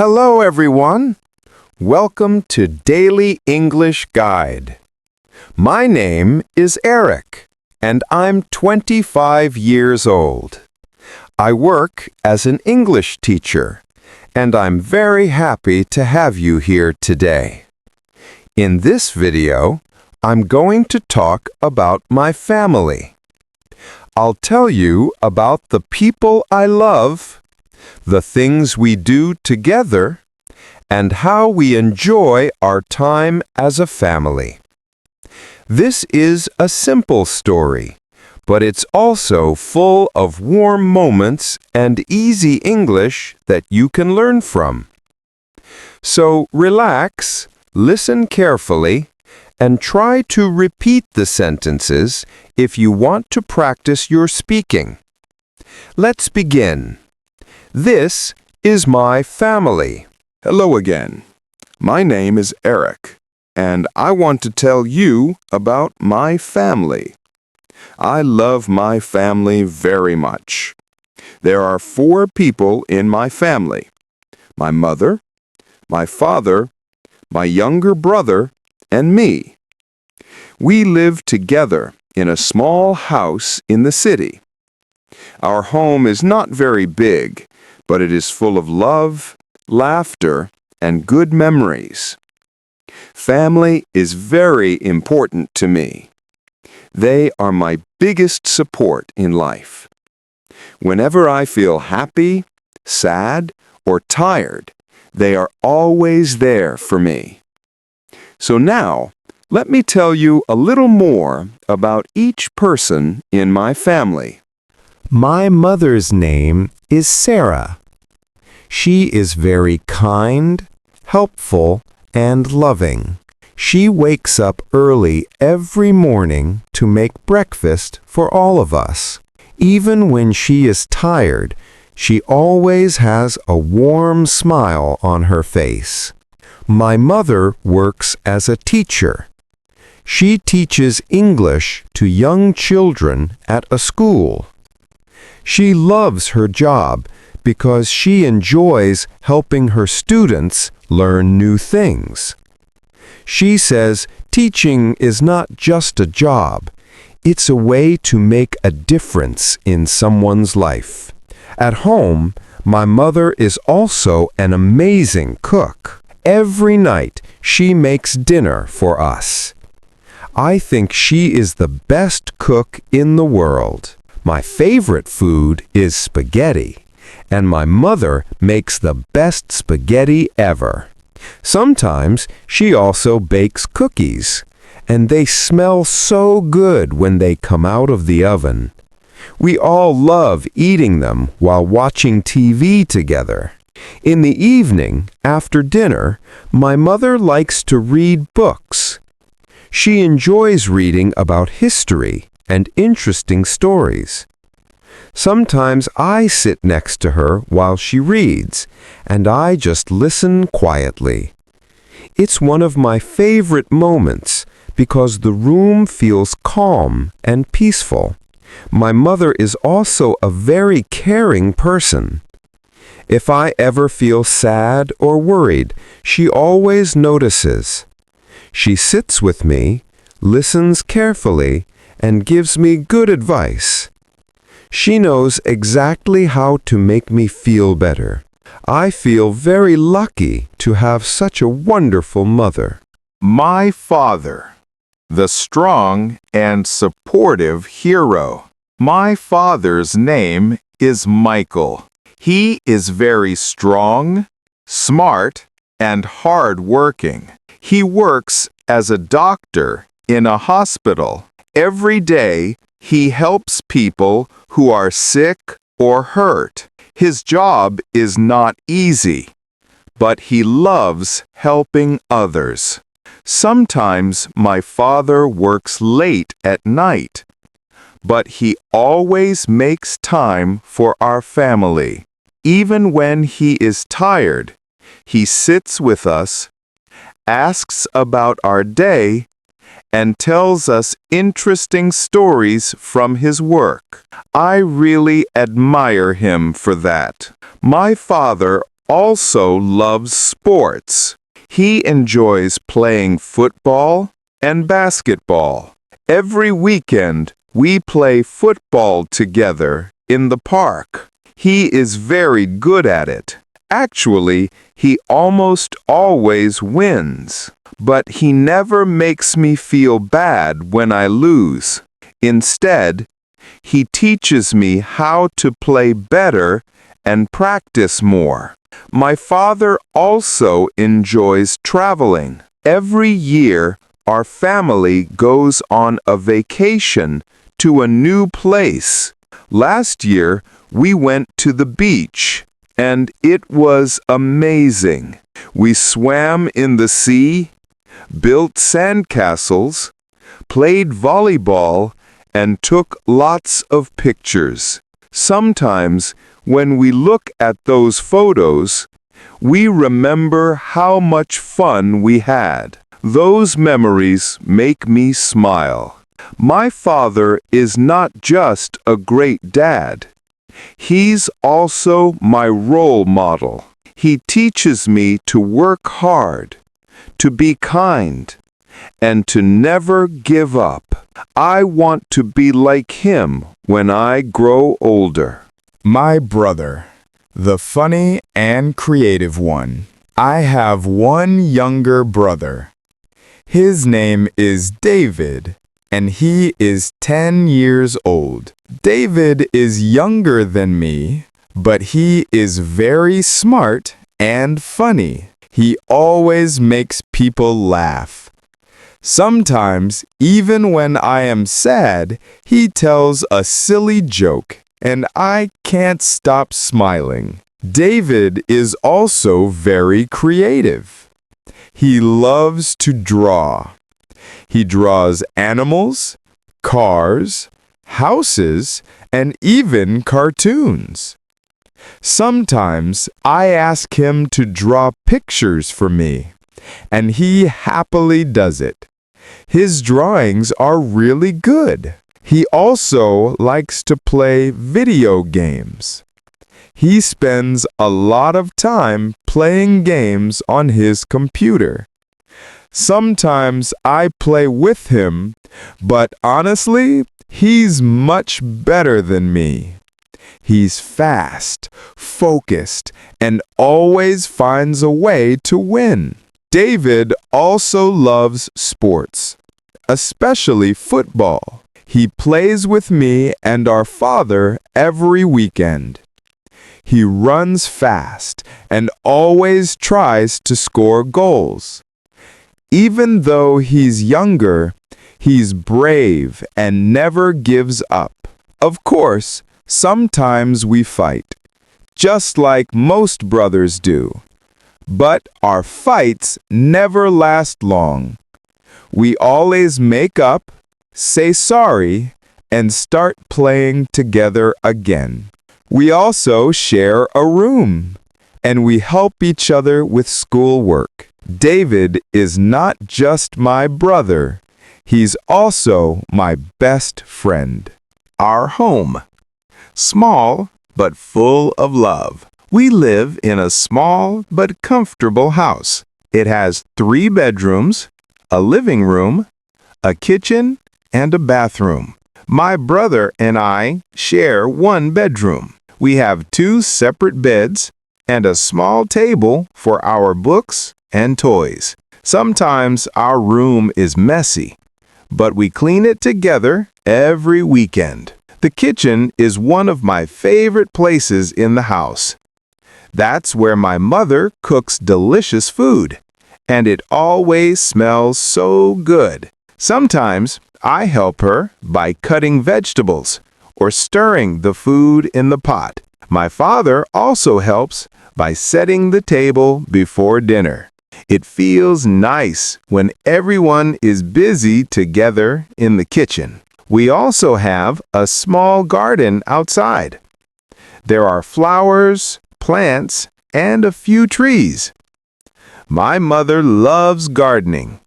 Hello, everyone. Welcome to Daily English Guide. My name is Eric, and I'm 25 years old. I work as an English teacher, and I'm very happy to have you here today. In this video, I'm going to talk about my family. I'll tell you about the people I love, the things we do together, and how we enjoy our time as a family. This is a simple story, but it's also full of warm moments and easy English that you can learn from. So relax, listen carefully, and try to repeat the sentences if you want to practice your speaking. Let's begin. This is my family. Hello again. My name is Eric, and I want to tell you about my family. I love my family very much. There are 4 people in my family: my mother, my father, my younger brother, and me. We live together in a small house in the city. Our home is not very big, but it is full of love, laughter, and good memories. Family is very important to me. They are my biggest support in life. Whenever I feel happy, sad, or tired, they are always there for me. So now, let me tell you a little more about each person in my family. My mother's name is Sarah. She is very kind, helpful, and loving. She wakes up early every morning to make breakfast for all of us. Even when she is tired, she always has a warm smile on her face. My mother works as a teacher. She teaches English to young children at a school. She loves her job because she enjoys helping her students learn new things. She says teaching is not just a job, it's a way to make a difference in someone's life. At home, my mother is also an amazing cook. Every night, she makes dinner for us. I think she is the best cook in the world. My favorite food is spaghetti, and my mother makes the best spaghetti ever. Sometimes she also bakes cookies, and they smell so good when they come out of the oven. We all love eating them while watching TV together. In the evening, after dinner, my mother likes to read books. She enjoys reading about history and interesting stories. Sometimes I sit next to her while she reads, and I just listen quietly. It's one of my favorite moments because the room feels calm and peaceful. My mother is also a very caring person. If I ever feel sad or worried, she always notices. She sits with me, listens carefully, and gives me good advice. She knows exactly how to make me feel better. I feel very lucky to have such a wonderful mother. My father, the strong and supportive hero. My father's name is Michael. He is very strong, smart, and hard-working. He works as a doctor in a hospital. Every day, he helps people who are sick or hurt. His job is not easy, but he loves helping others. Sometimes my father works late at night, but he always makes time for our family. Even when he is tired, he sits with us, asks about our day, and tells us interesting stories from his work. I really admire him for that. My father also loves sports. He enjoys playing football and basketball. Every weekend, we play football together in the park. He is very good at it. Actually, he almost always wins. But he never makes me feel bad when I lose. Instead, he teaches me how to play better and practice more. My father also enjoys traveling. Every year, our family goes on a vacation to a new place. Last year, we went to the beach, and it was amazing. We swam in the sea, built sandcastles, played volleyball, and took lots of pictures. Sometimes, when we look at those photos, we remember how much fun we had. Those memories make me smile. My father is not just a great dad. He's also my role model. He teaches me to work hard, to be kind, and to never give up. I want to be like him when I grow older. My brother, the funny and creative one. I have one younger brother. His name is David, and he is 10 years old. David is younger than me, but he is very smart and funny. He always makes people laugh. Sometimes, even when I am sad, he tells a silly joke, and I can't stop smiling. David is also very creative. He loves to draw. He draws animals, cars, houses, and even cartoons. Sometimes I ask him to draw pictures for me, and he happily does it. His drawings are really good. He also likes to play video games. He spends a lot of time playing games on his computer. Sometimes I play with him, but honestly, he's much better than me. He's fast, focused, and always finds a way to win. David also loves sports, especially football. He plays with me and our father every weekend. He runs fast and always tries to score goals. Even though he's younger, he's brave and never gives up. Of course, sometimes we fight, just like most brothers do. But our fights never last long. We always make up, say sorry, and start playing together again. We also share a room, and we help each other with schoolwork. David is not just my brother, he's also my best friend. Our home. Small but full of love. We live in a small but comfortable house. It has 3 bedrooms, a living room, a kitchen, and a bathroom. My brother and I share 1 bedroom. We have 2 separate beds and a small table for our books and toys. Sometimes our room is messy, but we clean it together every weekend. The kitchen is one of my favorite places in the house. That's where my mother cooks delicious food, and it always smells so good. Sometimes I help her by cutting vegetables or stirring the food in the pot. My father also helps by setting the table before dinner. It feels nice when everyone is busy together in the kitchen. We also have a small garden outside. There are flowers, plants, and a few trees. My mother loves gardening.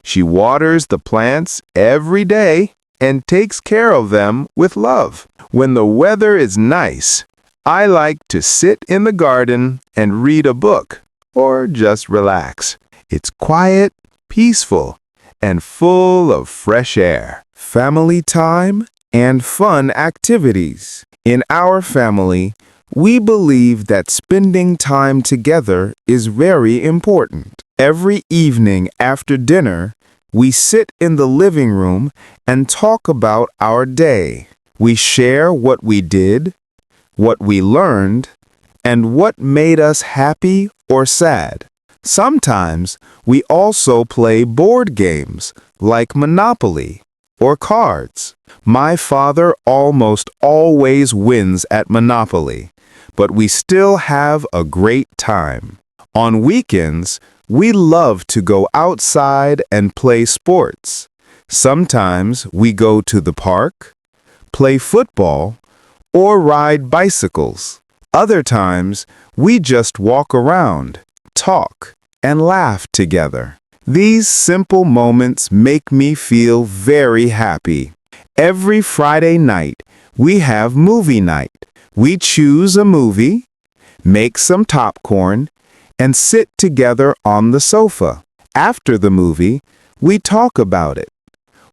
She waters the plants every day and takes care of them with love. When the weather is nice, I like to sit in the garden and read a book or just relax. It's quiet, peaceful, and full of fresh air. Family time and fun activities. In our family, we believe that spending time together is very important. Every evening after dinner, we sit in the living room and talk about our day. We share what we did, what we learned, and what made us happy or sad. Sometimes we also play board games like Monopoly or cards. My father almost always wins at Monopoly, but we still have a great time. On weekends, we love to go outside and play sports. Sometimes we go to the park, play football, or ride bicycles. Other times, we just walk around, talk, and laugh together. These simple moments make me feel very happy. Every Friday night, we have movie night. We choose a movie, make some popcorn, and sit together on the sofa. After the movie, we talk about it,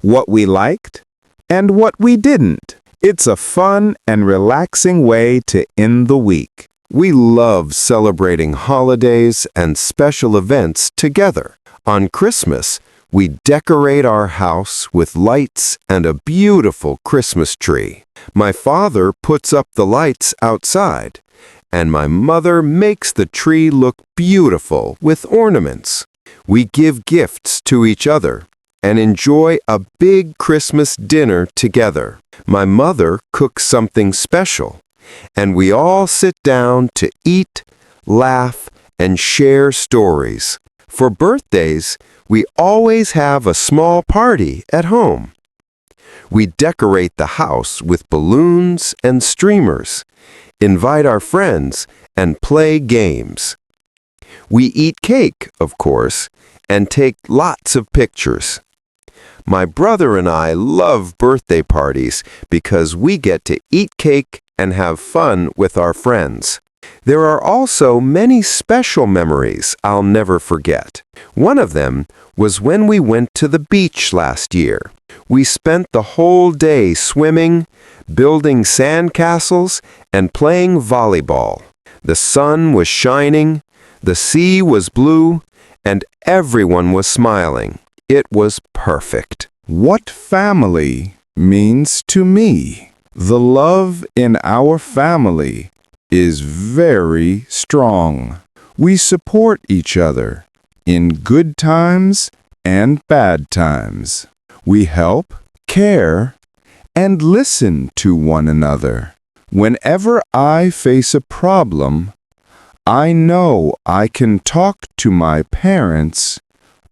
what we liked, and what we didn't. It's a fun and relaxing way to end the week. We love celebrating holidays and special events together. On Christmas, we decorate our house with lights and a beautiful Christmas tree. My father puts up the lights outside, and my mother makes the tree look beautiful with ornaments. We give gifts to each other and enjoy a big Christmas dinner together. My mother cooks something special, and we all sit down to eat, laugh, and share stories. For birthdays, we always have a small party at home. We decorate the house with balloons and streamers, invite our friends, and play games. We eat cake, of course, and take lots of pictures. My brother and I love birthday parties because we get to eat cake and have fun with our friends. There are also many special memories I'll never forget. One of them was when we went to the beach last year. We spent the whole day swimming, building sandcastles, and playing volleyball. The sun was shining, the sea was blue, and everyone was smiling. It was perfect. What family means to me? The love in our family is very strong. We support each other in good times and bad times. We help, care, and listen to one another. Whenever I face a problem, I know I can talk to my parents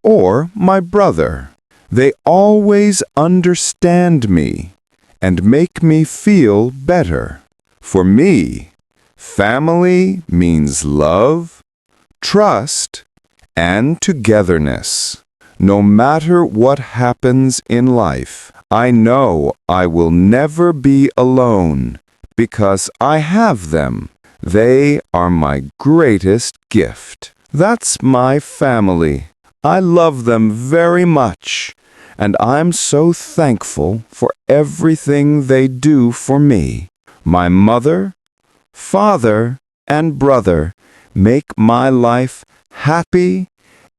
or my brother. They always understand me and make me feel better. For me, family means love, trust, and togetherness. No matter what happens in life, I know I will never be alone because I have them. They are my greatest gift. That's my family. I love them very much, and I'm so thankful for everything they do for me. My mother, father, and brother make my life happy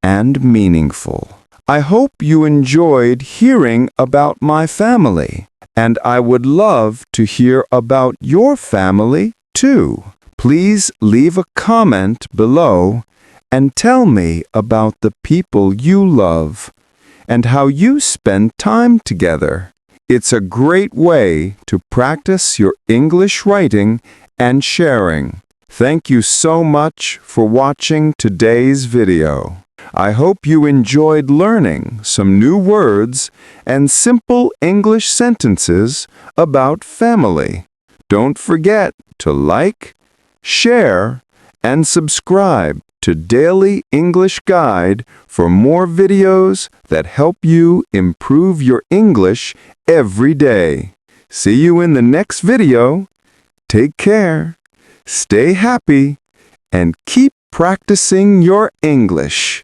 and meaningful. I hope you enjoyed hearing about my family, and I would love to hear about your family too. Please leave a comment below and tell me about the people you love and how you spend time together. It's a great way to practice your English writing and sharing. Thank you so much for watching today's video. I hope you enjoyed learning some new words and simple English sentences about family. Don't forget to like, share, and subscribe to Daily English Guide for more videos that help you improve your English every day. See you in the next video. Take care. Stay happy and keep practicing your English.